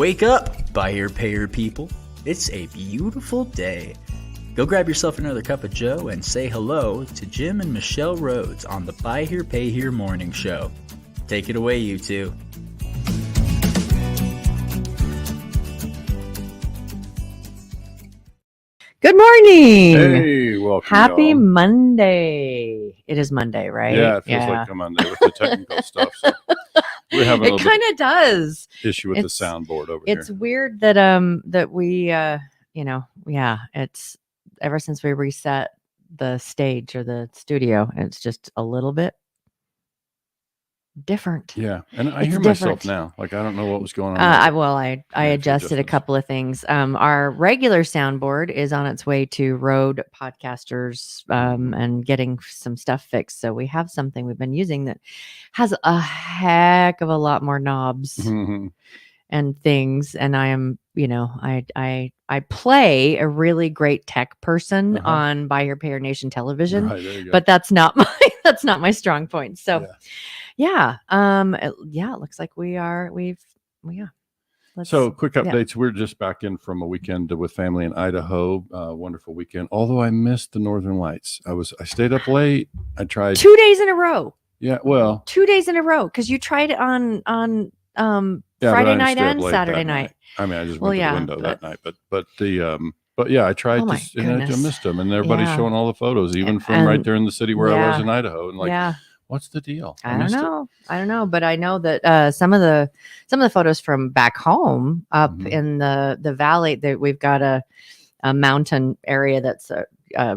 Wake up, buyer payer people. It's a beautiful day. Go grab yourself another cup of joe and say hello to Jim and Michelle Rhoads on the Buy Here Pay Here Morning Show. Take it away, you two. Good morning. Hey, welcome. Happy y'all. Monday. It is Monday, right? Yeah, it feels like a Monday with the technical stuff. So we're having a It little kind of does. issue with the soundboard over here. It's weird that that we it's ever since we reset the stage or the studio, it's just a little bit different. Yeah, and I It's hear different. myself now. Like I don't know what was going on. I adjusted a couple of things. Our regular soundboard is on its way to Rode Podcasters and getting some stuff fixed. So we have something we've been using that has a heck of a lot more knobs and things. And I am, I play a really great tech person on Buy Here Pay Here Nation television, Right, there you go. but that's not my strong point. So it looks like So quick updates. We're just back in from a weekend with family in Idaho. Wonderful weekend. Although I missed the Northern Lights. I stayed up late. I tried 2 days in a row. Yeah, well, 2 days in a row because you tried it on Friday night and Saturday night. I mean, I just went to the window that night, but I tried and I missed them, and everybody's showing all the photos, even from right there in the city where I was in Idaho, and what's the deal? I don't know, but I know that some of the photos from back home up in the valley, that we've got a mountain area that's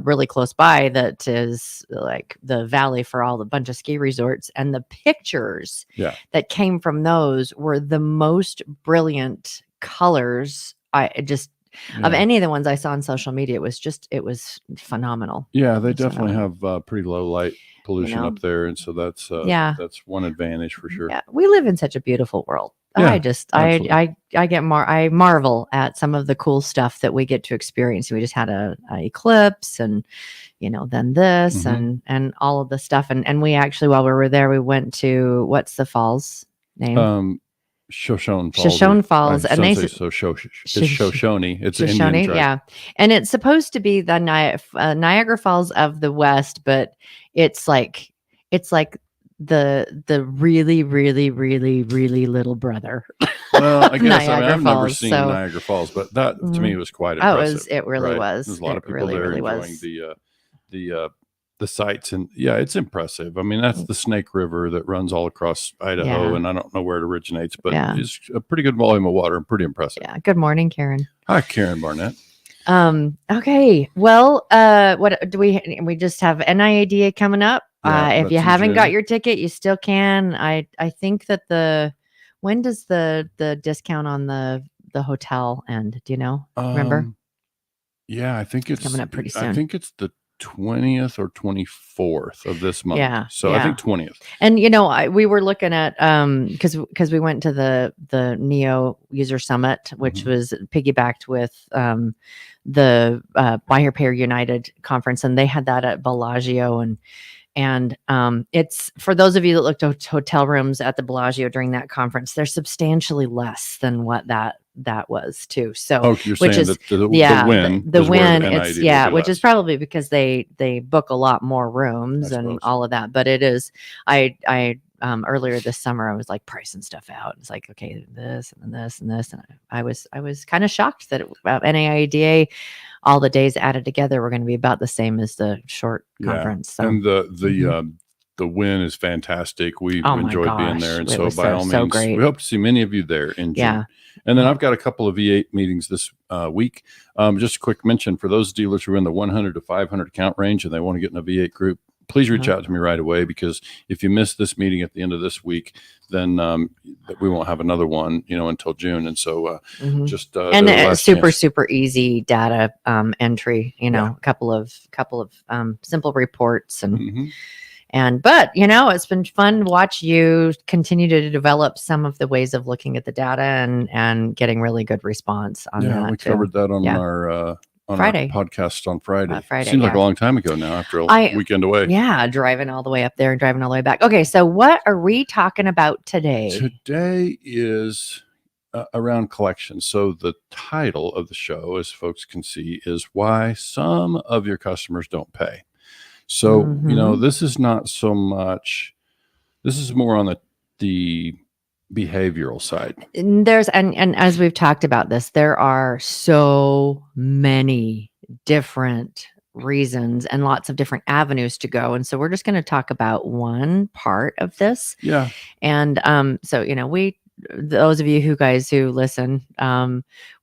really close by that is like the valley for all the bunch of ski resorts, and the pictures that came from those were the most brilliant colors of any of the ones I saw on social media. It was phenomenal. Yeah, they definitely have pretty low light pollution up there, and so that's one advantage for sure. Yeah, we live in such a beautiful world. Yeah, I marvel at some of the cool stuff that we get to experience. We just had a eclipse, and then this and all of the stuff, and we actually, while we were there, we went to, what's the falls name? Shoshone Falls. Shoshone Falls, and they it's Shoshone. It's an Indian tribe. Yeah, and it's supposed to be the Niagara Falls of the West, but it's like the really, really, really, really little brother. Well, I guess I've Falls, never seen Niagara Falls, but that to me was quite impressive. It really was. There's a lot of people there enjoying the sights, and it's impressive. I mean, that's the Snake River that runs all across Idaho, and I don't know where it originates, but it's a pretty good volume of water and pretty impressive. Yeah. Good morning, Karen. Hi, Karen Barnett. Okay. Well, what do we just have NIADA coming up? If you haven't got your ticket, you still can. I think that when does the discount on the hotel end? Do you know? Remember? Yeah, I think it's coming up pretty soon. I think it's the 20th or 24th of this month. I think 20th. And we were looking at because we went to the NEO User Summit, which was piggybacked with the Buy Here Pay Here United conference, and they had that at Bellagio, and it's, for those of you that looked at hotel rooms at the Bellagio during that conference, they're substantially less than what that was too. So you're saying that the win it's which is probably because they book a lot more rooms and all of that. But it is, I earlier this summer, I was like pricing stuff out. It's like, okay, this and this and this, and I was kind of shocked that NAIDA, all the days added together, were going to be about the same as the short conference. So. And the win is fantastic. We've enjoyed being there, and so by all means, we hope to see many of you there in June. Yeah. And then I've got a couple of V8 meetings this week. Just a quick mention for those dealers who are in the 100 to 500 account range and they want to get in a V8 group. Please reach out to me right away, because if you miss this meeting at the end of this week, then we won't have another one, until June. And so just and super easy data entry. A couple of simple reports but it's been fun to watch you continue to develop some of the ways of looking at the data and getting really good response on that. Yeah, we covered that on our Friday podcast on Friday. Friday, seems like a long time ago now, after a weekend away. Yeah, driving all the way up there and driving all the way back. Okay, so what are we talking about today? Today is around collections. So the title of the show, as folks can see, is Why Some of Your Customers Don't Pay. So, this is not so much, this is more on the behavioral side. And and as we've talked about this, there are so many different reasons and lots of different avenues to go. And so we're just going to talk about one part of this. Yeah. And so those of you who listen,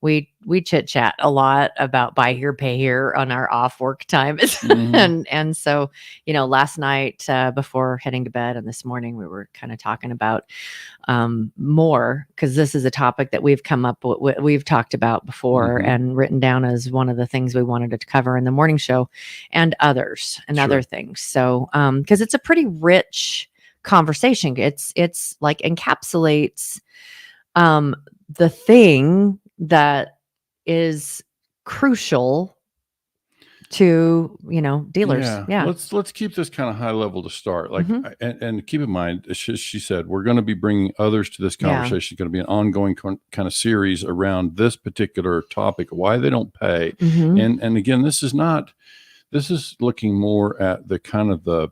we chit chat a lot about buy here, pay here on our off work time. And so, last night before heading to bed and this morning, we were kind of talking about more, because this is a topic that we've come up with, we've talked about before and written down as one of the things we wanted to cover in the morning show, and others and other things. So, because it's a pretty rich conversation. It's like encapsulates the thing that is crucial to dealers. Yeah. Let's keep this kind of high level to start. Like, and keep in mind, she said we're going to be bringing others to this conversation. It's going to be an ongoing kind of series around this particular topic, why they don't pay. And again, this is looking more at the kind of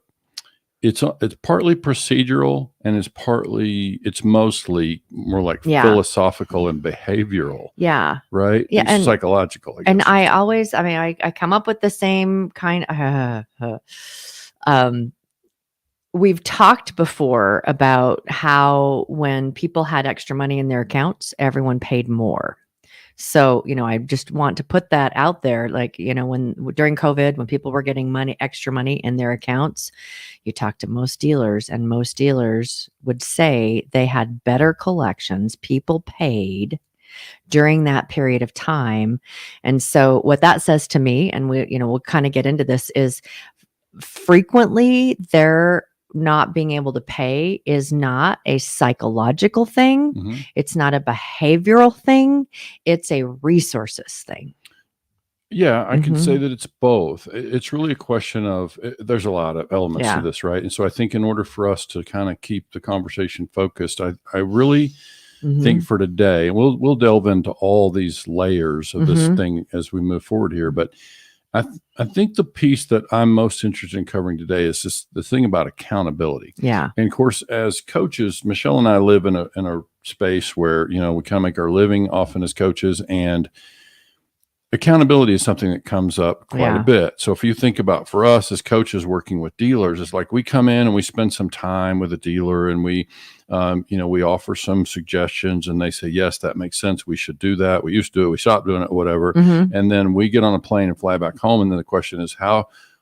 it's partly procedural, and it's mostly more like philosophical and behavioral. Yeah. Right. Yeah. And psychological. I guess. And I come up with the same kind of, we've talked before about how when people had extra money in their accounts, everyone paid more. So, I just want to put that out there. Like, when during COVID, when people were getting extra money in their accounts, you talk to most dealers, and most dealers would say they had better collections. People paid during that period of time. And so what that says to me, and we'll kind of get into this, is frequently they're not being able to pay is not a psychological thing. It's not a behavioral thing. It's a resources thing. Yeah, I can say that it's both. It's really a question of, there's a lot of elements to this, right? And so I think in order for us to kind of keep the conversation focused, I really think for today, we'll delve into all these layers of this thing as we move forward here. But I think the piece that I'm most interested in covering today is just the thing about accountability. Yeah. And of course, as coaches, Michelle and I live in a space where, we kind of make our living often as coaches, and accountability is something that comes up quite a bit. So if you think about, for us as coaches working with dealers, it's like we come in and we spend some time with a dealer, and we offer some suggestions, and they say, yes, that makes sense. We should do that. We used to do it. We stopped doing it, whatever. And then we get on a plane and fly back home. And then the question is,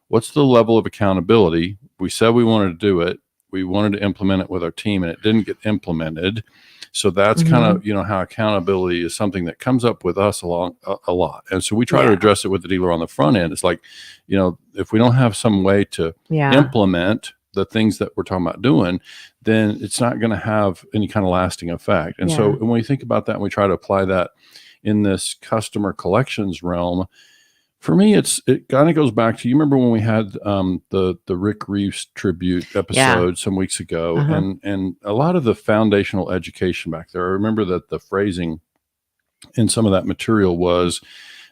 what's the level of accountability? We said we wanted to do it. We wanted to implement it with our team, and it didn't get implemented. So that's kind of, how accountability is something that comes up with us a lot. And so we try to address it with the dealer on the front end. It's like, if we don't have some way to implement the things that we're talking about doing, then it's not going to have any kind of lasting effect. And so when we think about that and we try to apply that in this customer collections realm, for me, it kind of goes back to, you remember when we had the Rick Reeves tribute episode some weeks ago, and a lot of the foundational education back there. I remember that the phrasing in some of that material was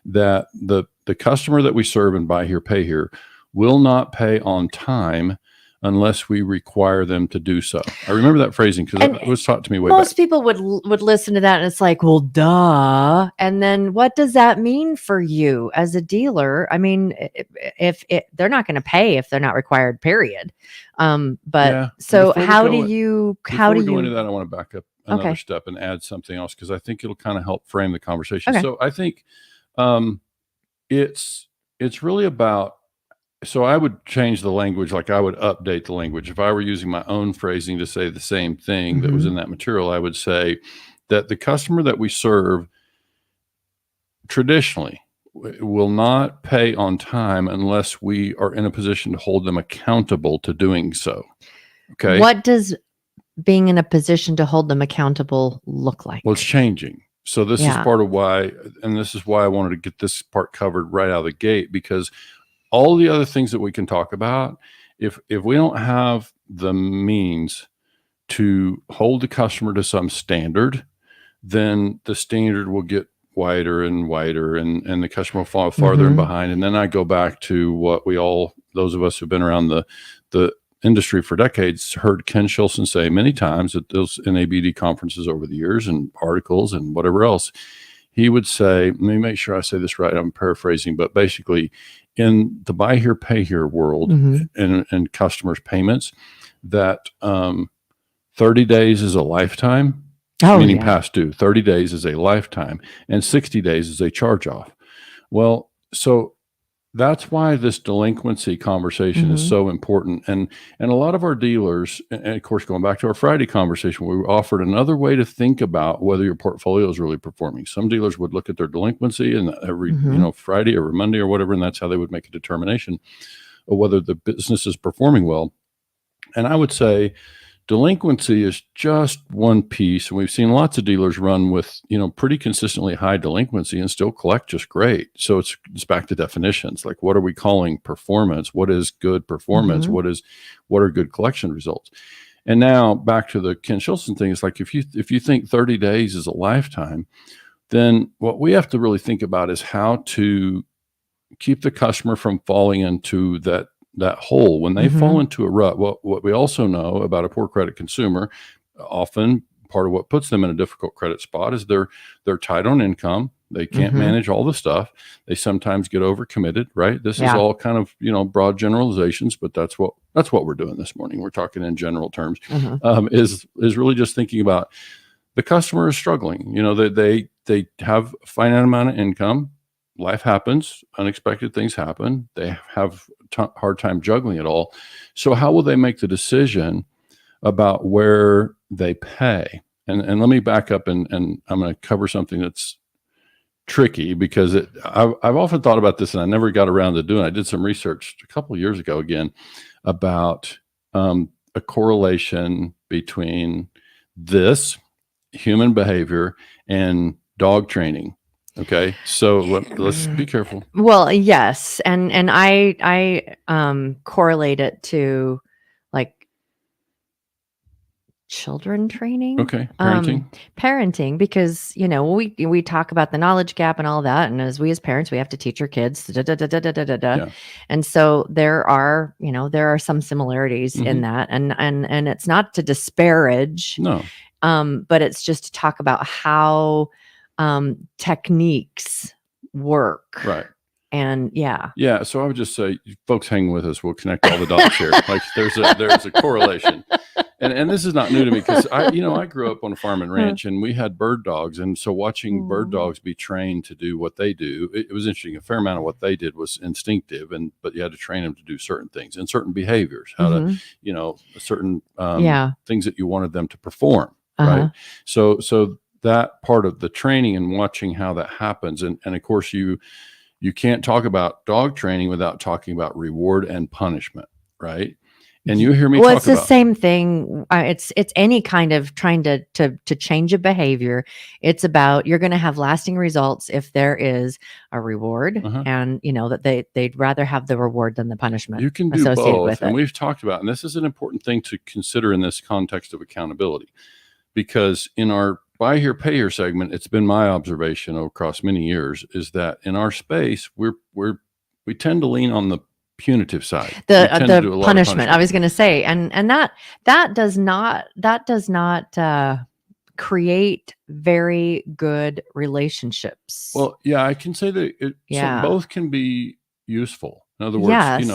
that the customer that we serve and buy here, pay here, will not pay on time unless we require them to do so. I remember that phrasing because it was taught to me way back. Most people would listen to that and it's like, well, duh. And then what does that mean for you as a dealer? I mean, if they're not going to pay if they're not required, period. So how do you go into that? I want to back up another step and add something else, because I think it'll kind of help frame the conversation. So I think it's really about, so I would change the language, like I would update the language. If I were using my own phrasing to say the same thing that was in that material, I would say that the customer that we serve traditionally will not pay on time unless we are in a position to hold them accountable to doing so. Okay. What does being in a position to hold them accountable look like? Well, it's changing. So this is part of why, and this is why I wanted to get this part covered right out of the gate, because all the other things that we can talk about, if we don't have the means to hold the customer to some standard, then the standard will get wider and wider, and the customer will fall farther and behind. And then I go back to what those of us who've been around the industry for decades, heard Ken Shilson say many times at those NABD conferences over the years and articles and whatever else. He would say, let me make sure I say this right, I'm paraphrasing, but basically in the buy here, pay here world and customers' payments, that 30 days is a lifetime, meaning past due. 30 days is a lifetime, and 60 days is a charge off. Well, so that's why this delinquency conversation is so important. And a lot of our dealers, and of course, going back to our Friday conversation, we offered another way to think about whether your portfolio is really performing. Some dealers would look at their delinquency and every Friday or Monday or whatever, and that's how they would make a determination of whether the business is performing well. And I would say delinquency is just one piece. And we've seen lots of dealers run with, pretty consistently high delinquency and still collect just great. So it's back to definitions. Like, what are we calling performance? What is good performance? What are good collection results? And now back to the Ken Shilson thing. It's like, if you think 30 days is a lifetime, then what we have to really think about is how to keep the customer from falling into that hole when they fall into a rut. What we also know about a poor credit consumer, often part of what puts them in a difficult credit spot is they're tight on income. They can't manage all the stuff. They sometimes get overcommitted, right? This is all kind of, broad generalizations, but that's what we're doing this morning. We're talking in general terms, is really just thinking about the customer is struggling. They have a finite amount of income. Life happens, unexpected things happen. They have hard time juggling it all. So how will they make the decision about where they pay? And let me back up and I'm going to cover something that's tricky because I've often thought about this and I never got around to doing it. I did some research a couple of years ago again about a correlation between this human behavior and dog training. Okay, so let's be careful. Well, yes, and I correlate it to like children training. Okay, parenting, because we talk about the knowledge gap and all that, and as parents, we have to teach our kids. And so there are some similarities in that, and it's not to disparage, but it's just to talk about how techniques work. Right. And so I would just say, folks, hang with us. We'll connect all the dots here. Like there's a correlation, and this is not new to me because I grew up on a farm and ranch, and we had bird dogs, and so watching bird dogs be trained to do what they do, it was interesting. A fair amount of what they did was instinctive, but you had to train them to do certain things and certain behaviors, how to certain things that you wanted them to perform. Right. So that part of the training and watching how that happens, and of course you can't talk about dog training without talking about reward and punishment, right? And you hear me talk about... Well, it's the same thing. It's any kind of trying to change a behavior. It's about, you're going to have lasting results if there is a reward, and that they'd rather have the reward than the punishment. You can do both, and we've talked about, and this is an important thing to consider in this context of accountability, because in our buy here, pay here segment, it's been my observation across many years is that in our space, we tend to lean on the punitive side, the punishment. I was going to say, and that does not create very good relationships. Well, I can say that so both can be useful. In other words,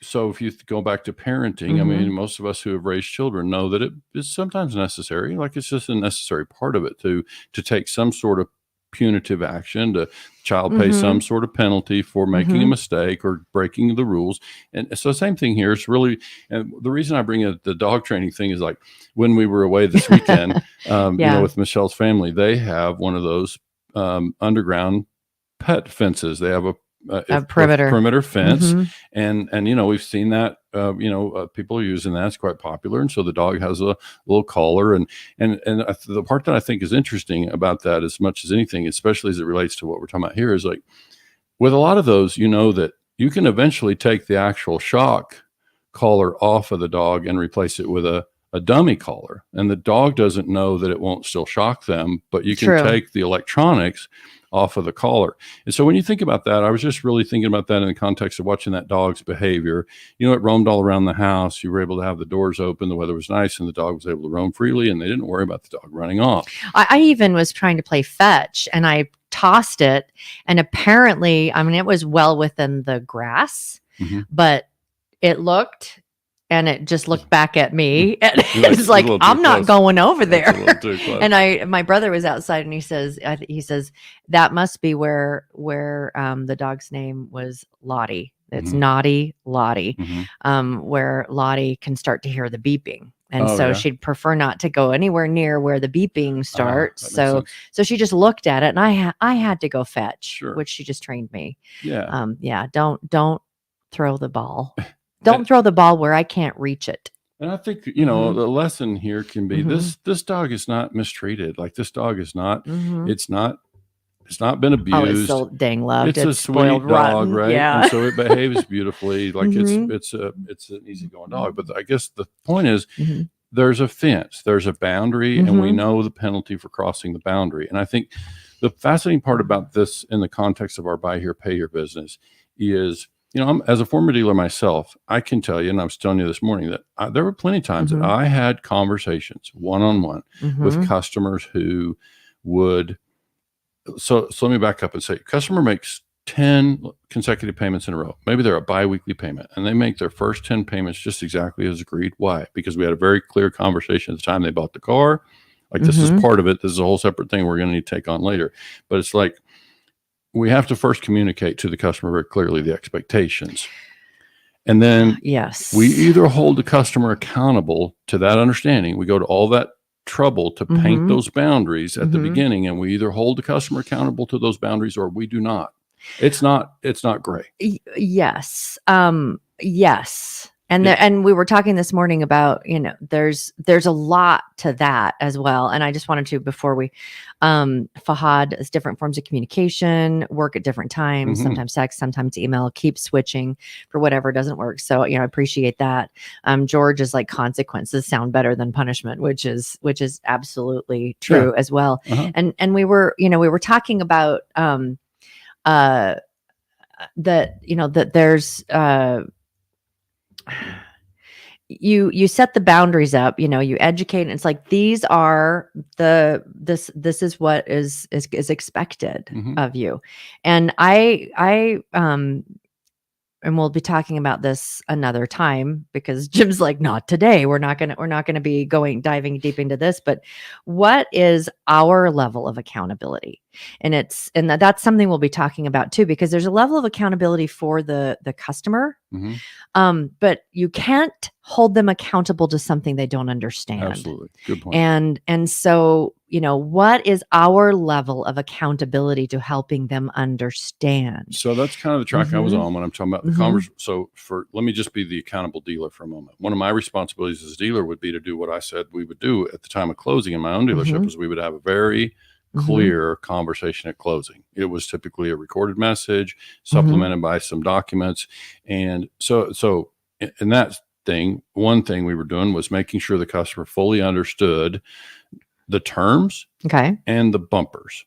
so if you go back to parenting, I mean, most of us who have raised children know that it is sometimes necessary. Like it's just a necessary part of it to take some sort of punitive action, to child pay some sort of penalty for making a mistake or breaking the rules. And so same thing here. It's really, and the reason I bring up the dog training thing is like when we were away this weekend, with Michelle's family, they have one of those underground pet fences. They have a perimeter fence, and we've seen that people are using that. It's quite popular, and so the dog has a little collar, and the part that I think is interesting about that, as much as anything, especially as it relates to what we're talking about here, is like with a lot of those, that you can eventually take the actual shock collar off of the dog and replace it with a a dummy collar, and the dog doesn't know that it won't still shock them, but you can True. take the electronics off of the collar. And so when you think about that, I was just really thinking about that in the context of watching that dog's behavior. You know, it roamed all around the house. You were able to have the doors open. The weather was nice and the dog was able to roam freely, and they didn't worry about the dog running off. I even was trying to play fetch, and I tossed it, and apparently, I mean, it was well within the grass, but it looked, and it just looked back at me, and it's like, I'm not going over there. And my brother was outside, and he says that must be where the dog's name was Lottie. It's Naughty Lottie, where Lottie can start to hear the beeping. And so she'd prefer not to go anywhere near where the beeping starts. So she just looked at it, and I had to go fetch, which she just trained me. Yeah. Don't throw the ball. Don't throw the ball where I can't reach it. And I think, you know, the lesson here can be this dog is not mistreated. Like, this dog is not, it's not been abused. Oh, it's so dang loved. It's a sweet dog, right? Yeah. And so it behaves beautifully. Like it's an easygoing dog. But I guess the point is there's a fence, there's a boundary, and we know the penalty for crossing the boundary. And I think the fascinating part about this in the context of our buy here, pay here business is, you know, as a former dealer myself, I can tell you, and I was telling you this morning, that there were plenty of times that I had conversations one-on-one with customers who would, so let me back up and say, customer makes 10 consecutive payments in a row. Maybe they're a bi-weekly payment, and they make their first 10 payments just exactly as agreed. Why? Because we had a very clear conversation at the time they bought the car. Like, this is part of it. This is a whole separate thing we're going to need to take on later. But it's like, we have to first communicate to the customer very clearly the expectations. And then we either hold the customer accountable to that understanding. We go to all that trouble to paint those boundaries at the beginning, and we either hold the customer accountable to those boundaries or we do not. It's not gray. Yes. Yes. And and we were talking this morning about, you know, there's a lot to that as well. And I just wanted to, before we, Fahad is different forms of communication, work at different times, sometimes text, sometimes email, keep switching for whatever doesn't work. So, you know, I appreciate that. George is like, consequences sound better than punishment, which is absolutely true as well. And we were talking about, that, you know, that there's, you set the boundaries up, you know, you educate, and it's like, these are this is what is expected of you. And I and we'll be talking about this another time, because Jim's like, not today. We're not gonna be diving deep into this, but what is our level of accountability? And that's something we'll be talking about too, because there's a level of accountability for the customer, but you can't hold them accountable to something they don't understand. Absolutely. Good point. And so, you know, what is our level of accountability to helping them understand? So that's kind of the track I was on when I'm talking about the conversation. So let me just be the accountable dealer for a moment. One of my responsibilities as a dealer would be to do what I said we would do at the time of closing in my own dealership, is we would have a very clear conversation at closing. It was typically a recorded message supplemented by some documents. And so in that thing, one thing we were doing was making sure the customer fully understood the terms and the bumpers.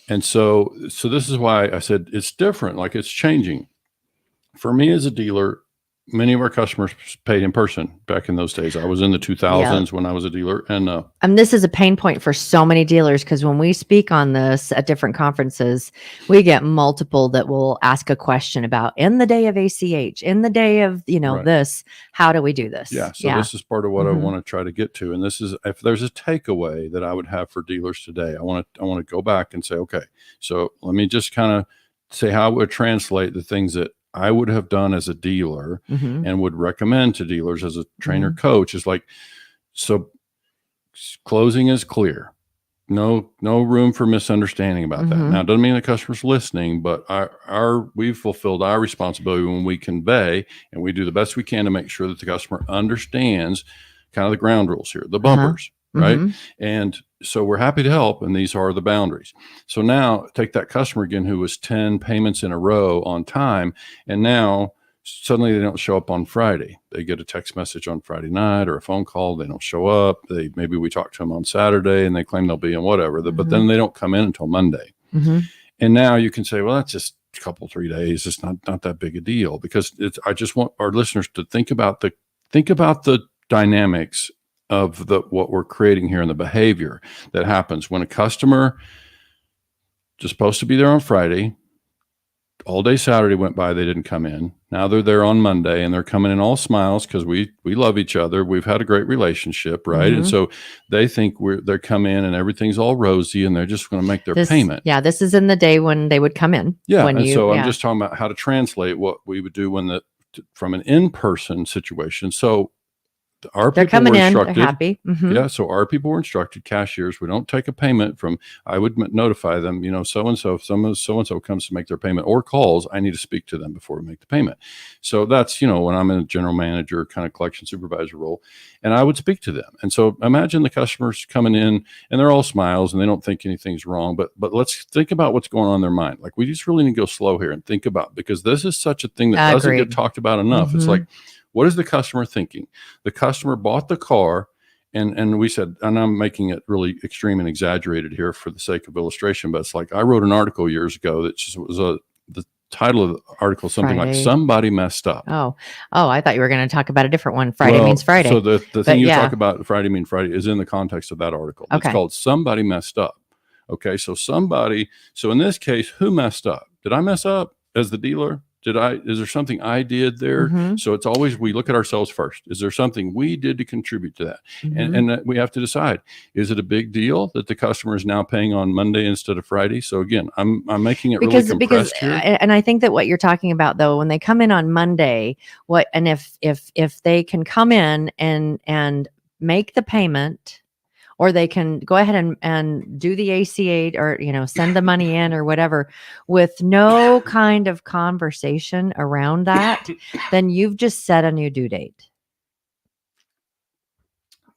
And so this is why I said it's different, like it's changing. For me as a dealer, many of our customers paid in person back in those days. I was in the 2000s when I was a dealer. And this is a pain point for so many dealers, because when we speak on this at different conferences, we get multiple that will ask a question about, in the day of ACH, in the day of, you know, this, how do we do this? Yeah. So this is part of what I want to try to get to. And this is, if there's a takeaway that I would have for dealers today, I want to go back and say, okay, so let me just kind of say how I would translate the things that I would have done as a dealer and would recommend to dealers as a trainer coach, is like, so closing is clear. No room for misunderstanding about that. Now, it doesn't mean the customer's listening, but we've fulfilled our responsibility when we convey, and we do the best we can to make sure that the customer understands kind of the ground rules here, the bumpers, right? And so we're happy to help, and these are the boundaries. So now take that customer again who was 10 payments in a row on time, and now Suddenly they don't show up on Friday. They get a text message on Friday night or a phone call. They don't show up. Maybe we talk to them on Saturday and they claim they'll be in whatever, but then they don't come in until Monday. And now you can say, well, that's just a couple, 3 days. It's not that big a deal, because I just want our listeners to think about the dynamics of what we're creating here and the behavior that happens when a customer just supposed to be there on Friday. All day Saturday went by, they didn't come in. Now they're there on Monday and they're coming in all smiles because we love each other. We've had a great relationship, right? And so they think they're come in and everything's all rosy and they're just going to make their payment. Yeah, this is in the day when they would come in. Yeah, I'm just talking about how to translate what we would do from an in-person situation. So our they're people coming were in, instructed. they're happy. Yeah, so our people were instructed, cashiers, we don't take a payment from, I would notify them, so-and-so, if so-and-so comes to make their payment or calls, I need to speak to them before we make the payment. So that's, when I'm in a general manager kind of collection supervisor role, and I would speak to them. And so imagine the customers coming in and they're all smiles and they don't think anything's wrong, but let's think about what's going on in their mind. Like, we just really need to go slow here and think about, because this is such a thing that doesn't get talked about enough. It's like, what is the customer thinking? The customer bought the car, and we said, and I'm making it really extreme and exaggerated here for the sake of illustration, but it's like, I wrote an article years ago that just was the title of the article, something like "Somebody Messed Up." Oh, I thought you were going to talk about a different one. Friday means Friday. So the thing you talk about, Friday mean Friday, is in the context of that article. Okay. It's called "Somebody Messed Up." Okay, so in this case, who messed up? Did I mess up as the dealer? Is there something I did there? So it's always, we look at ourselves first. Is there something we did to contribute to that? And we have to decide, is it a big deal that the customer is now paying on Monday instead of Friday? So again, I'm making it really compressed here. And I think that what you're talking about, though, when they come in on Monday, if they can come in and make the payment, or they can go ahead and do the ACH, or, send the money in or whatever, with no kind of conversation around that, then you've just set a new due date.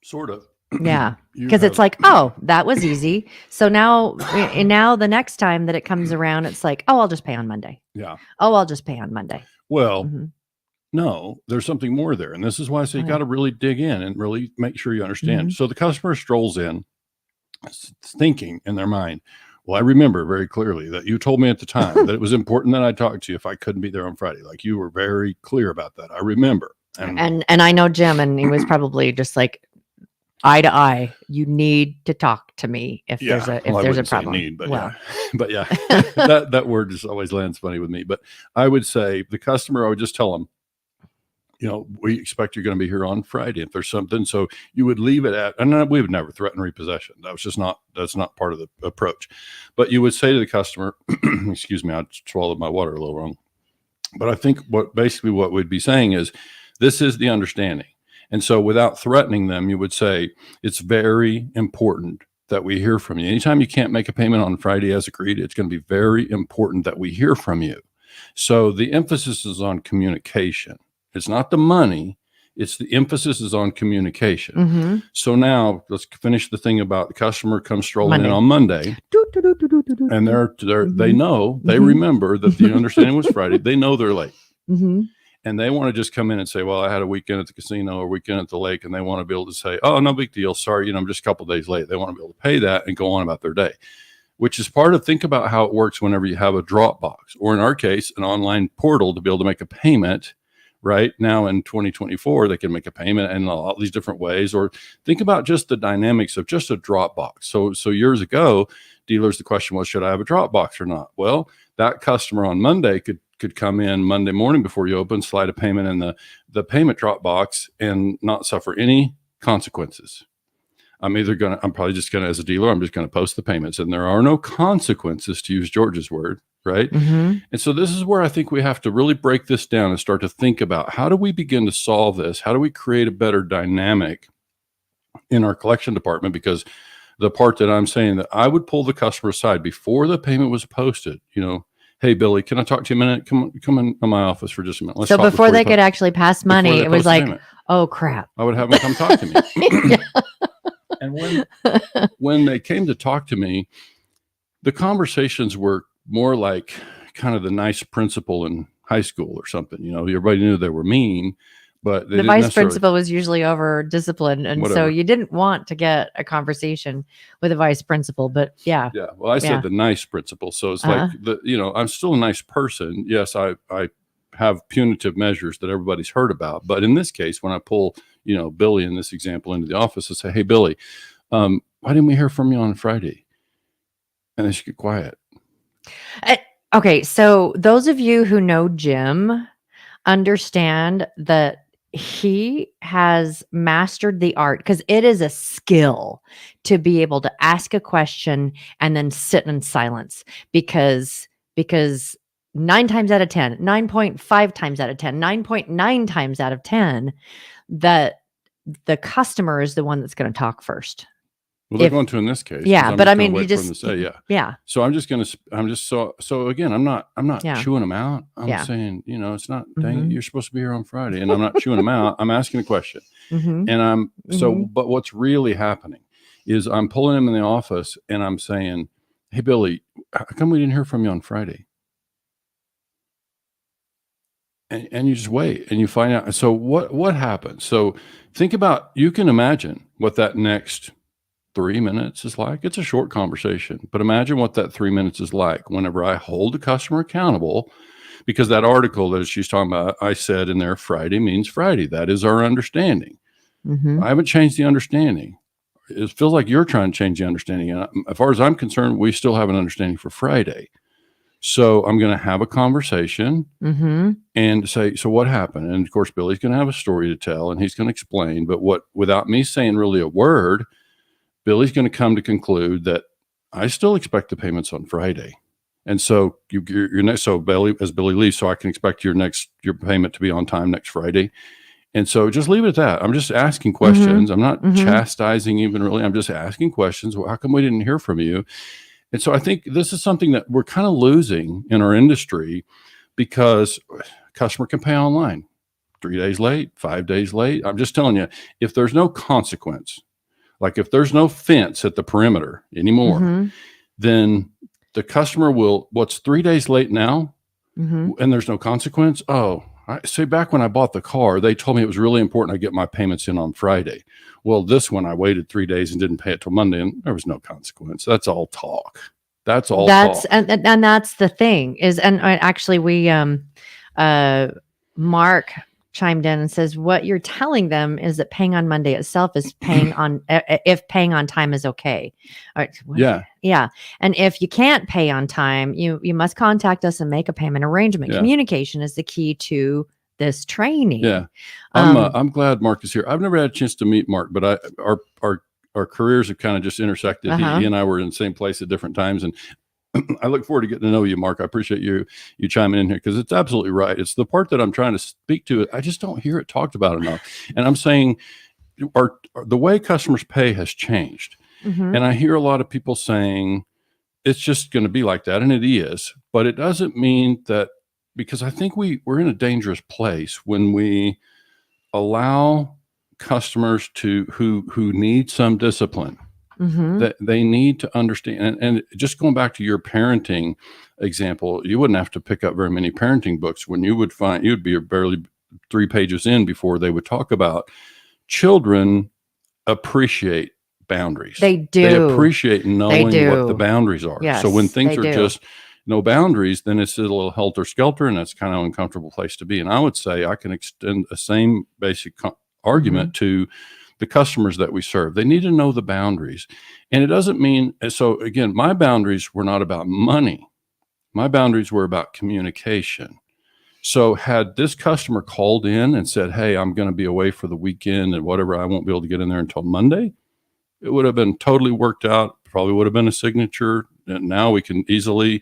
Sort of. Yeah. Because it's like, oh, that was easy. So now the next time that it comes around, it's like, oh, I'll just pay on Monday. Yeah. Oh, I'll just pay on Monday. Well, no, there's something more there. And this is why I say you got to really dig in and really make sure you understand. So the customer strolls in thinking in their mind, well, I remember very clearly that you told me at the time that it was important that I talk to you if I couldn't be there on Friday. Like, you were very clear about that. I remember. And I know Jim, and he was probably just like, eye to eye, you need to talk to me if there's a problem. But yeah, that word just always lands funny with me. But I would say the customer, I would just tell them, we expect you're going to be here on Friday. If there's something, so you would leave it at, and we would never threaten repossession. That's not part of the approach. But you would say to the customer, excuse me, I swallowed my water a little wrong. But I think what we'd be saying is, this is the understanding. And so without threatening them, you would say, it's very important that we hear from you. Anytime you can't make a payment on Friday as agreed, it's going to be very important that we hear from you. So the emphasis is on communication. It's not the money. It's the emphasis is on communication. So now let's finish the thing about the customer comes strolling in on Monday, and they know, they remember that the understanding was Friday. They know they're late. And they want to just come in and say, well, I had a weekend at the casino or weekend at the lake, and they want to be able to say, oh, no big deal. Sorry, I'm just a couple of days late. They want to be able to pay that and go on about their day, which is part of, think about how it works whenever you have a drop box, or in our case, an online portal to be able to make a payment. Right now in 2024, they can make a payment in all these different ways. Or think about just the dynamics of just a drop box. So years ago, dealers, the question was, should I have a drop box or not? Well, that customer on Monday could come in Monday morning before you open, slide a payment in the payment drop box and not suffer any consequences. I'm probably just going to, as a dealer, I'm just going to post the payments, and there are no consequences, to use George's word, right? And so this is where I think we have to really break this down and start to think about, how do we begin to solve this? How do we create a better dynamic in our collection department? Because the part that I'm saying, that I would pull the customer aside before the payment was posted, hey, Billy, can I talk to you a minute? Come in my office for just a minute. Let's talk before they could actually pass money, it was like, oh, crap. I would have them come talk to me. And when they came to talk to me, the conversations were more like kind of the nice principal in high school or something. Everybody knew they were mean, but they The didn't vice necessarily- principal was usually over discipline. And so Whatever. you didn't want to get a conversation with a vice principal, but yeah. Yeah. Well, I said Yeah. the nice principal. So it's like I'm still a nice person. Yes, I have punitive measures that everybody's heard about. But in this case, when I pull, Billy in this example into the office and say, "Hey, Billy, why didn't we hear from you on Friday?" And they should get quiet. Okay. So those of you who know Jim understand that he has mastered the art, because it is a skill to be able to ask a question and then sit in silence, because 9 times out of 10, 9.5 times out of 10, 9.9 times out of 10, that the customer is the one that's going to talk first. Well, they're going to in this case. Yeah, I'm but just I gonna mean, wait you for just them to say, yeah. Yeah. So so again, I'm not Yeah. chewing them out. I'm Yeah. saying, it's not, dang it, Mhm. you're supposed to be here on Friday, and I'm not chewing them out. I'm asking a question. Mhm. And Mhm. but what's really happening is I'm pulling him in the office and I'm saying, "Hey, Billy, how come we didn't hear from you on Friday?" And you just wait and you find out. So what happens? So you can imagine what that next 3 minutes is like. It's a short conversation, but imagine what that 3 minutes is like whenever I hold the customer accountable, because that article that she's talking about, I said in there, Friday means Friday. That is our understanding. Mhm. I haven't changed the understanding. It feels like you're trying to change the understanding. And as far as I'm concerned, we still have an understanding for Friday. So I'm going to have a conversation Mhm. and say, "So what happened?" And of course, Billy's going to have a story to tell and he's going to explain. But without me saying really a word, Billy's going to come to conclude that I still expect the payments on Friday. And so your next, so Billy, as Billy leaves, so I can expect your payment to be on time next Friday. And so just leave it at that. I'm just asking questions. I'm not chastising even really. I'm just asking questions. Well, how come we didn't hear from you? And so I think this is something that we're kind of losing in our industry, because customer can pay online 3 days late, 5 days late. I'm just telling you, if there's no consequence, like if there's no fence at the perimeter anymore, Mhm. then the customer will, what's 3 days late now, Mhm. and there's no consequence. Oh, I say back when I bought the car, they told me it was really important I get my payments in on Friday. Well, this one I waited 3 days and didn't pay it till Monday, and there was no consequence. That's all talk. That's all talk. And that's the thing is, and actually we Mark chimed in and says what you're telling them is that paying on Monday itself is paying on if paying on time is okay. All right, yeah. And if you can't pay on time, you must contact us and make a payment arrangement. Yeah. Communication is the key to this training. Yeah. I'm glad Mark is here. I've never had a chance to meet Mark, but our careers have kind of just intersected. He and I were in the same place at different times, and I look forward to getting to know you, Mark. I appreciate you chiming in here, because it's absolutely right. It's the part that I'm trying to speak to. I just don't hear it talked about enough. And I'm saying the way customers pay has changed. Mhm. And I hear a lot of people saying it's just going to be like that. And it is, but it doesn't mean that, because I think we're in a dangerous place when we allow customers who need some discipline, Mhm. that they need to understand. And just going back to your parenting example, you wouldn't have to pick up very many parenting books when you'd be barely 3 pages in before they would talk about children appreciate boundaries. They do. They appreciate knowing what the do. boundaries are. Yes, so when things they are do. just no boundaries, then it's a little helter-skelter, and that's kind of an uncomfortable place to be. And I would say I can extend the same basic argument to the customers that we serve. They need to know the boundaries. And it doesn't mean, so again, my boundaries were not about money. My boundaries were about communication. So had this customer called in and said, "Hey, I'm going to be away for the weekend and whatever, I won't be able to get in there until Monday," it would have been totally worked out. Probably would have been a signature. And now we can easily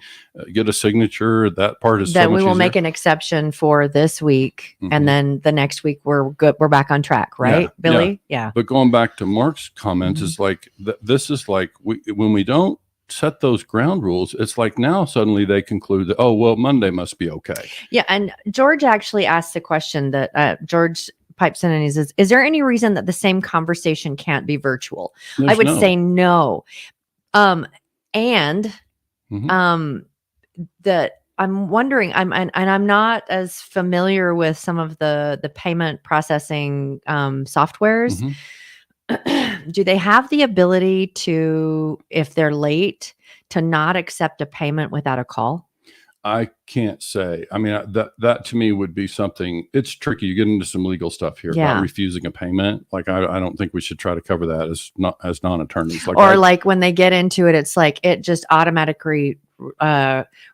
get a signature. That part is that so much we will easier. make an exception for this week, and then the next week we're good. We're back on track, right, Billy? Yeah. But going back to Mark's comments, is like this is like when we don't set those ground rules, it's like now suddenly they conclude that, oh, well, Monday must be okay. Yeah. And George actually asked the question that George pipes in and he says, "Is there any reason that the same conversation can't be virtual?" I would say no. And that I'm wondering, and I'm not as familiar with some of the payment processing softwares. Do they have the ability to, if they're late, to not accept a payment without a call? I can't say. I mean, that to me would be something. It's tricky. You get into some legal stuff here about refusing a payment. Like I don't think we should try to cover that as non-attorneys. Like, or like when they get into it, it's like it just automatically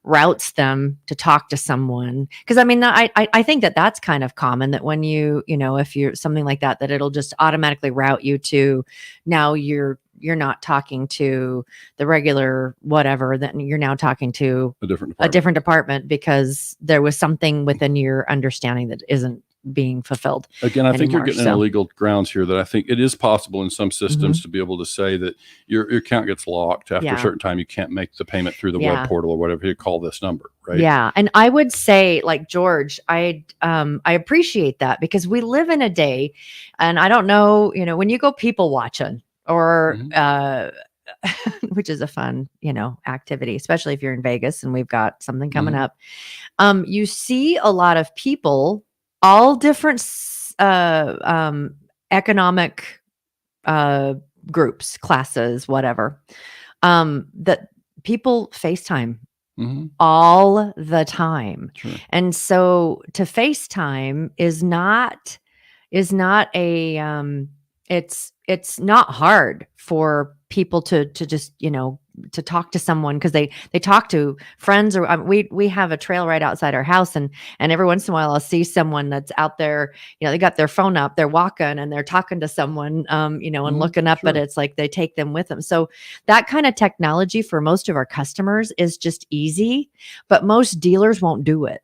routes them to talk to someone. Because I mean, I think that's kind of common, that when if you're something like that, that it'll just automatically route you to, now you're not talking to the regular whatever, then you're now talking to a different department because there was something within your understanding that isn't being fulfilled. Again, I think you're getting into legal grounds here that I think it is possible in some systems to be able to say that your account gets locked after a certain time. You can't make the payment through the web portal or whatever you call this number, right? Yeah. And I would say, like, George, I appreciate that, because we live in a day, and I don't know, when you go people watching or which is a fun, activity, especially if you're in Vegas and we've got something coming up. You see a lot of people, all different economic groups, classes, whatever, that people FaceTime all the time. Sure. And so to FaceTime is not a it's not hard for people to just, to talk to someone, because they talk to friends, or we have a trail right outside our house, and every once in a while I'll see someone that's out there, they got their phone up, they're walking and they're talking to someone, and looking up, but it's like they take them with them. So that kind of technology for most of our customers is just easy, but most dealers won't do it.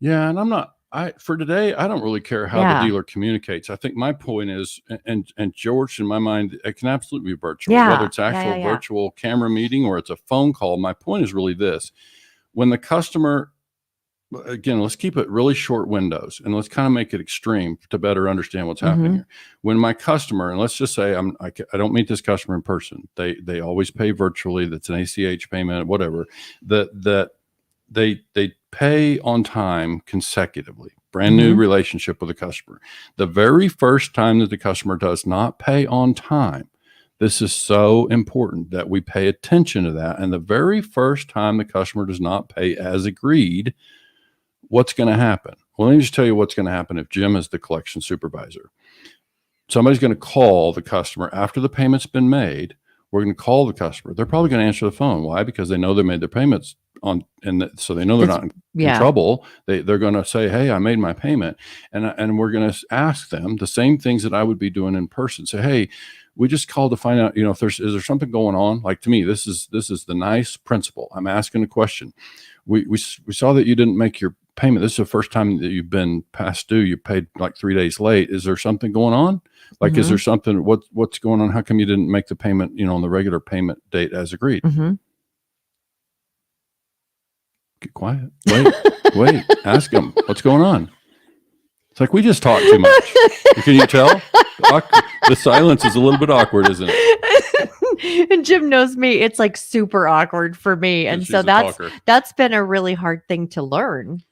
Yeah. And for today, I don't really care how the dealer communicates. I think my point is, and George, in my mind, it can absolutely be virtual, whether it's actual virtual camera meeting or it's a phone call. My point is really this: when the customer, again, let's keep it really short windows and let's kind of make it extreme to better understand what's happening here. When my customer, and let's just say I don't meet this customer in person. They always pay virtually. That's an ACH payment, whatever. That they pay on time consecutively. Brand new relationship with the customer. The very first time that the customer does not pay on time, this is so important that we pay attention to that. And the very first time the customer does not pay as agreed, what's going to happen? Well, let me just tell you what's going to happen if Jim is the collection supervisor. Somebody's going to call the customer after the payment's been made. We're going to call the customer. They're probably going to answer the phone. Why? Because they know they made their payments so they know they're not in trouble. They're going to say, "Hey, I made my payment," and we're going to ask them the same things that I would be doing in person. Say, "Hey, we just called to find out, is there something going on?" Like, to me, this is the nice principle. I'm asking a question. We saw that you didn't make your payment. This is the first time that you've been past due. You paid like 3 days late. Is there something going on? Like, is there something? What's going on? How come you didn't make the payment, on the regular payment date as agreed? Get quiet. Wait. Ask them what's going on. It's like we just talked too much. Can you tell? The silence is a little bit awkward, isn't it? And Jim knows me. It's like super awkward for me. And so that's been a really hard thing to learn.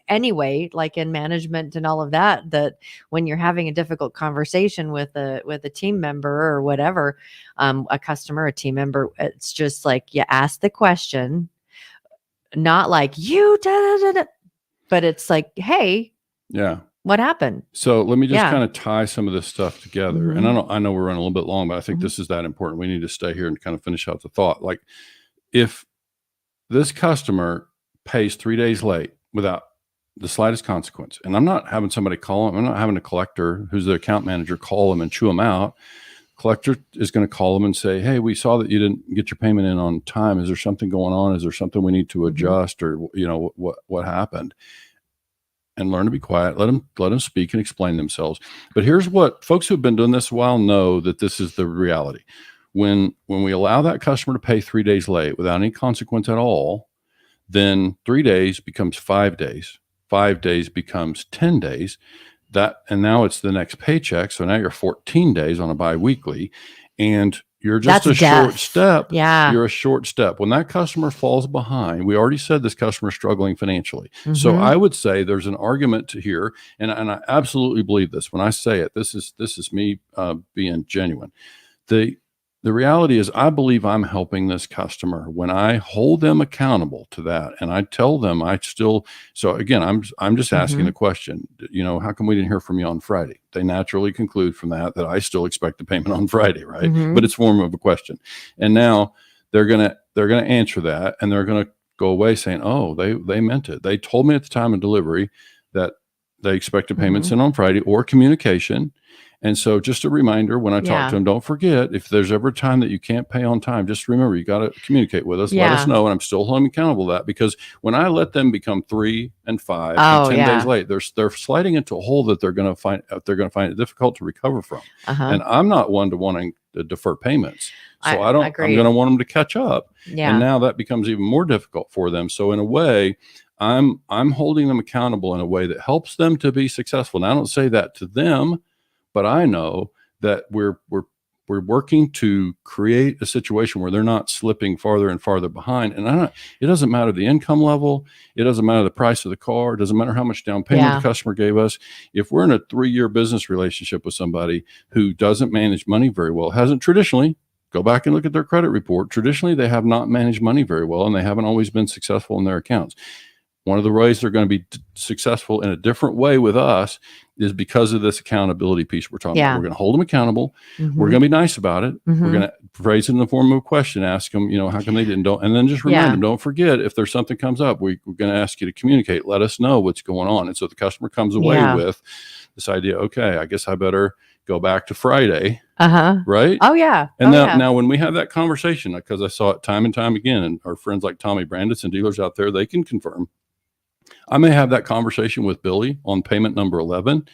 Anyway, like in management and all of that when you're having a difficult conversation with a team member or whatever, a customer, a team member, it's just like you ask the question, not like but it's like, hey, what happened? So let me just kind of tie some of this stuff together. And I know we're running a little bit long, but I think this is that important. We need to stay here and kind of finish out the thought. Like, if this customer pays 3 days late without the slightest consequence, and I'm not having somebody call them, I'm not having a collector who's the account manager call them and chew them out. Collector is going to call them and say, "Hey, we saw that you didn't get your payment in on time. Is there something going on? Is there something we need to adjust, or what happened?" And learn to be quiet. Let them speak and explain themselves. But here's what folks who've been doing this a while know, that this is the reality. When we allow that customer to pay 3 days late without any consequence at all, then 3 days becomes 5 days. 5 days becomes 10 days. And now it's the next paycheck. So now you're 14 days on a biweekly. And you're just That's a short death. step. Yeah. You're a short step. When that customer falls behind, we already said this customer is struggling financially. So Mhm. I would say there's an argument to here, and I absolutely believe this. When I say it, this is me being genuine. The reality is, I believe I'm helping this customer when I hold them accountable to that, and I tell them I still. So again, I'm just asking Mhm. the question. How come we didn't hear from you on Friday? They naturally conclude from that I still expect the payment on Friday, right? Mhm. But it's form of a question, and now they're gonna answer that, and they're gonna go away saying, "Oh, they meant it. They told me at the time of delivery that they expected payments Mhm. in on Friday or communication." And so just a reminder, when I talk Yeah. to them, don't forget, if there's ever a time that you can't pay on time, just remember, you got to communicate with us, let us Yeah. know. And I'm still holding accountable to that, because when I let them become 3 and 5 and Oh, 10 days yeah. late, they're sliding into a hole that they're going to find it difficult to recover from. Uh-huh. And I'm not one to wanting to defer payments. So I'm agree. going to want them to catch up. Yeah. And now that becomes even more difficult for them. So in a way, I'm holding them accountable in a way that helps them to be successful. And I don't say that to them, but I know that we're working to create a situation where they're not slipping farther and farther behind. And it doesn't matter the income level, it doesn't matter the price of the car, it doesn't matter how much down payment Yeah. the customer gave us. If we're in a 3-year business relationship with somebody who doesn't manage money very well, hasn't traditionally, go back and look at their credit report. Traditionally, they have not managed money very well, and they haven't always been successful in their accounts. One of the ways they're going to be successful in a different way with us is because of this accountability piece we're talking Yeah. about. We're going to hold them accountable. Mhm. We're going to be nice about it. Mhm. We're going to phrase it in the form of a question, ask them, how come they didn't, and then just remind Yeah. them, don't forget, if there's something comes up, we're going to ask you to communicate, let us know what's going on. And so the customer comes away Yeah. with this idea, okay, I guess I better go back to Friday. Uh-huh. Right? Oh, yeah. And Oh, now, yeah. now when we have that conversation, because I saw it time and time again, and our friends like Tommy Brandis and dealers out there, they can confirm. I may have that conversation with Billy on payment number 11.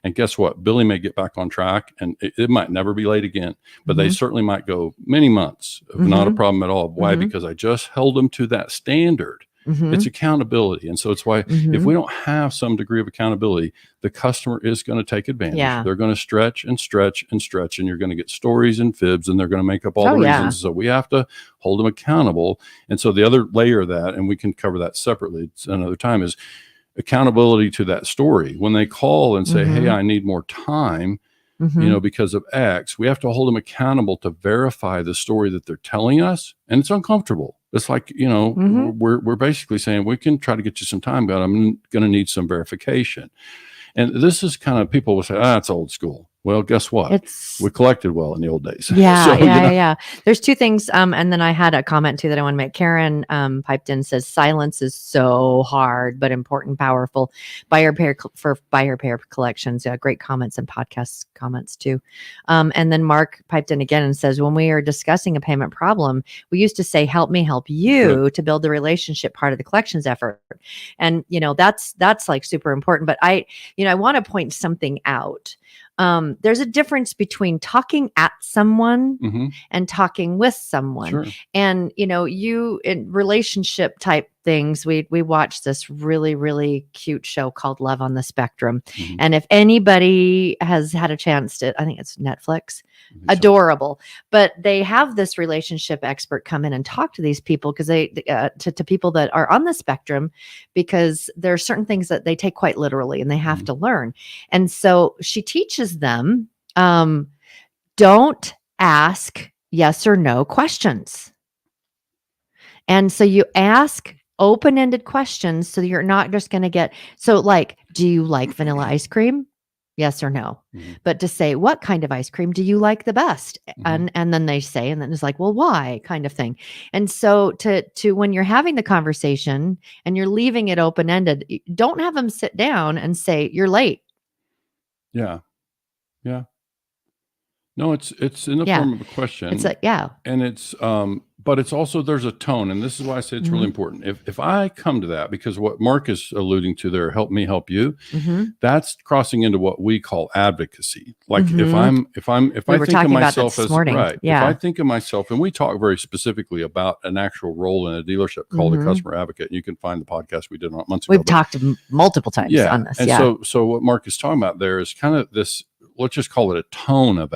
And guess what? Billy may get back on track, and it might never be late again, but they Mhm. certainly might go many months of not a Mhm. problem at all. Why? Mhm. Because I just held them to that standard. Mhm. It's accountability. And so it's why if Mhm. we don't have some degree of accountability, the customer is going to take advantage. Yeah. They're going to stretch and stretch and stretch, and you're going to get stories and fibs, and they're going to make up all Oh, the yeah. reasons. So we have to hold them accountable. And so the other layer of that, and we can cover that separately another time, is accountability to that story. When they call and say, hey, Mhm. I need more time, Mhm. because of X, we have to hold them accountable to verify the story that they're telling us. And it's uncomfortable. It's like, Mhm. we're basically saying, we can try to get you some time, but I'm going to need some verification. And this is kind of, people will say, it's old school. Well, guess what? It's We collected well in the old days. yeah, So, yeah. There's two things. And then I had a comment too that I want to make. Karen piped in, says silence is so hard, but important, powerful. Buyer pair for buyer pair collections. Great comments and podcast comments too. And then Mark piped in again and says, when we are discussing a payment problem, we used to say, help me help you to build the relationship part of the collections effort. And, that's like super important. But I want to point something out. There's a difference between talking at someone Mhm. and talking with someone. Sure. And, you in relationship type things, we watched this really, really cute show called Love on the Spectrum. Mhm. And if anybody has had a chance to, I think it's Netflix, So- adorable, but they have this relationship expert come in and talk to these people because they, to people that are on the spectrum, because there are certain things that they take quite literally and they have Mhm. to learn. And so she teaches them, don't ask yes or no questions. And so you ask open-ended questions so you're not just going to get, so like, do you like vanilla ice cream? Yes or no. Mhm. But to say, what kind of ice cream do you like the best? Mhm. And then they say, and then it's like, well, why, kind of thing. And so to when you're having the conversation and you're leaving it open-ended, don't have them sit down and say, you're late. Yeah. Yeah. No, it's in the Yeah. form of a question. It's like, yeah. And it's but it's also, there's a tone, and this is why I say it's really Mhm. important. If I come to that, because what Mark is alluding to there, help me help you, Mm-hmm. that's crossing into what we call advocacy. Like if Mhm. I were think of talking about that myself this as morning. right, if Yeah. I think of myself, and we talk very specifically about an actual role in a dealership called a Mhm. customer advocate. You can find the podcast we did months ago. We've but- talked multiple times on this. and Yeah. so what Mark is talking about there is kind of this, let's just call it a tone of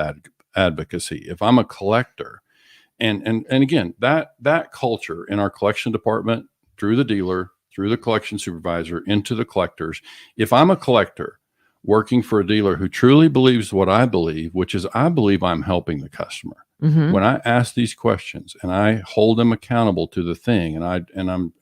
advocacy. If I'm a collector, and again, that culture in our collection department, through the dealer, through the collection supervisor, into the collectors. If I'm a collector working for a dealer who truly believes what I believe, which is I believe I'm helping the customer. Mm-hmm. When I ask these questions and I hold them accountable to the thing, and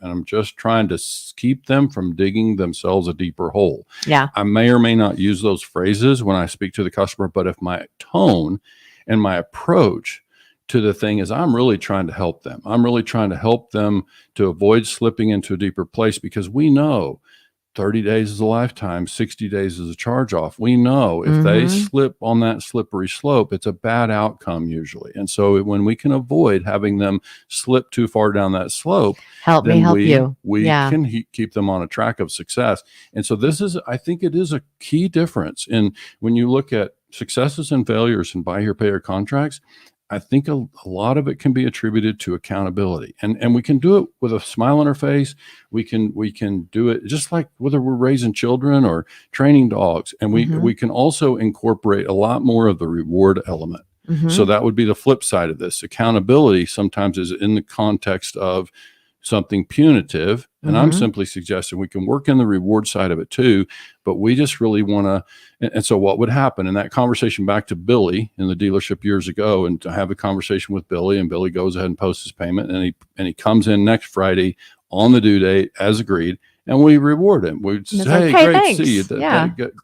I'm just trying to keep them from digging themselves a deeper hole. Yeah. I may or may not use those phrases when I speak to the customer, but if my tone and my approach to the thing is I'm really trying to help them. I'm really trying to help them to avoid slipping into a deeper place, because we know 30 days is a lifetime, 60 days is a charge off. We know if they slip on that slippery slope, it's a bad outcome usually. And so when we can avoid having them slip too far down that slope, help you. We can keep them on a track of success. And so I think it is a key difference in when you look at successes and failures in buy here, pay here contracts. I think a lot of it can be attributed to accountability, and we can do it with a smile on our face. We can do it just like whether we're raising children or training dogs, and we can also incorporate a lot more of the reward element. So that would be the flip side of this. Accountability sometimes is in the context of something punitive, and I'm simply suggesting we can work in the reward side of it too, but we just really want to. And so what would happen in that conversation, back to Billy in the dealership years ago, and to have a conversation with Billy, and Billy goes ahead and posts his payment, and he comes in next Friday on the due date as agreed, and we reward him. We say, hey, great thanks. to see you.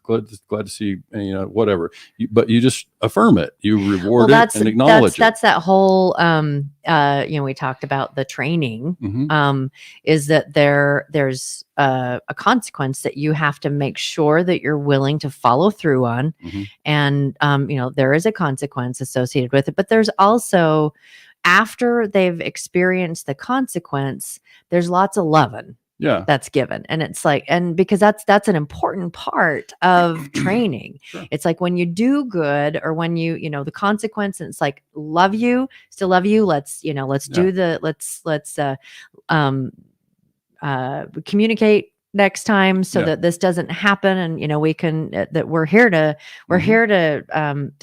Glad to see you, whatever. But you just affirm it. You reward it and acknowledge it. That's that whole, we talked about the training, is that there's a consequence that you have to make sure that you're willing to follow through on. And, there is a consequence associated with it, but there's also, after they've experienced the consequence, there's lots of loving. Yeah, that's given. And it's like, and because that's an important part of training. Sure. It's like when you do good, or when you the consequence, and it's like, still love you. Let's communicate next time so that this doesn't happen. And, we can, that we're here to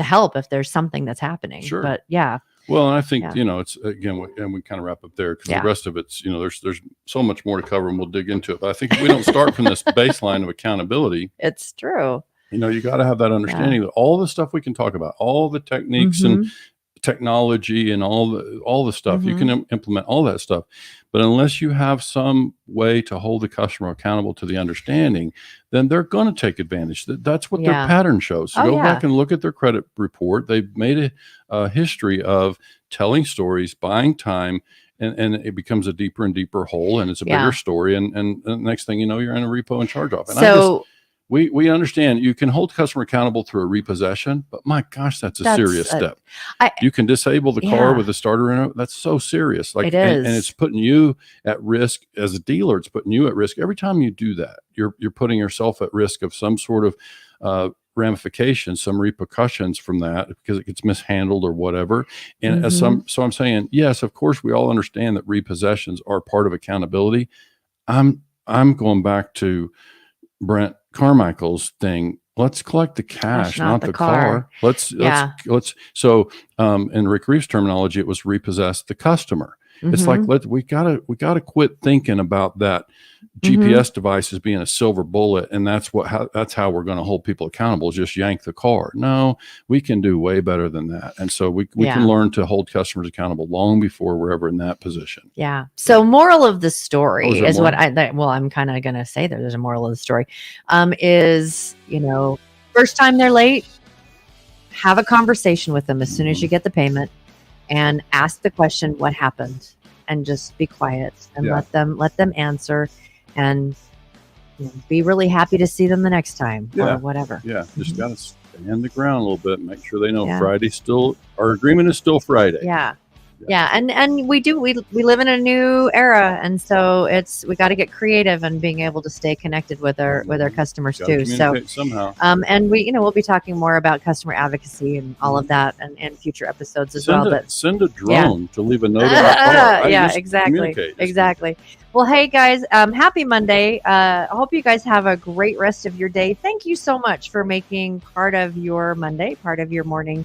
help if there's something that's happening. Sure. But yeah. Well, and I think, it's, again, and we kind of wrap up there, because the rest of it's, there's so much more to cover, and we'll dig into it. But I think if we don't start from this baseline of accountability, it's true. You got to have that understanding that all the stuff we can talk about, all the techniques and technology and all the stuff, you can implement all that stuff. But unless you have some way to hold the customer accountable to the understanding, then they're going to take advantage. That's what their pattern shows. So go back and look at their credit report. They've made a history of telling stories, buying time, and it becomes a deeper and deeper hole, and it's a bigger story. And the next thing you know, you're in a repo and charge off. And we understand you can hold customer accountable through a repossession, but my gosh, that's a serious step. You can disable the car with a starter in it. That's so serious. Like, it is. And it's putting you at risk as a dealer. It's putting you at risk. Every time you do that, you're putting yourself at risk of some sort of ramifications, some repercussions from that, because it gets mishandled or whatever. And so I'm saying, yes, of course, we all understand that repossessions are part of accountability. I'm going back to Brent Carmichael's thing. Let's collect the cash, not the car. Let's so in Rick Reeves' terminology, it was repossess the customer. It's like, we gotta quit thinking about that GPS device as being a silver bullet, and that's how we're going to hold people accountable, is just yank the car. No, we can do way better than that. And so we can learn to hold customers accountable long before we're ever in that position. Yeah. So moral of the story is what I'm kind of going to say there's a moral of the story, is, first time they're late, have a conversation with them as soon as you get the payment, and ask the question, what happened? And just be quiet and let them answer, and be really happy to see them the next time or whatever. Yeah. Just got to stand the ground a little bit, make sure they know Friday our agreement is still Friday. Yeah. And we live in a new era, and so we got to get creative and being able to stay connected with our customers too. So somehow, and we'll be talking more about customer advocacy and all of that and future episodes as well. But send a drone to leave a note on our car. Exactly. Well, hey guys, happy Monday. I hope you guys have a great rest of your day. Thank you so much for making part of your Monday, part of your morning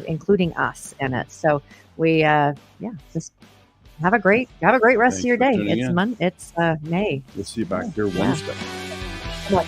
including us in it. So we, just have a great rest Thanks of your for day. tuning It's in. It's May. We'll see you back here Yeah. Wednesday. Bye.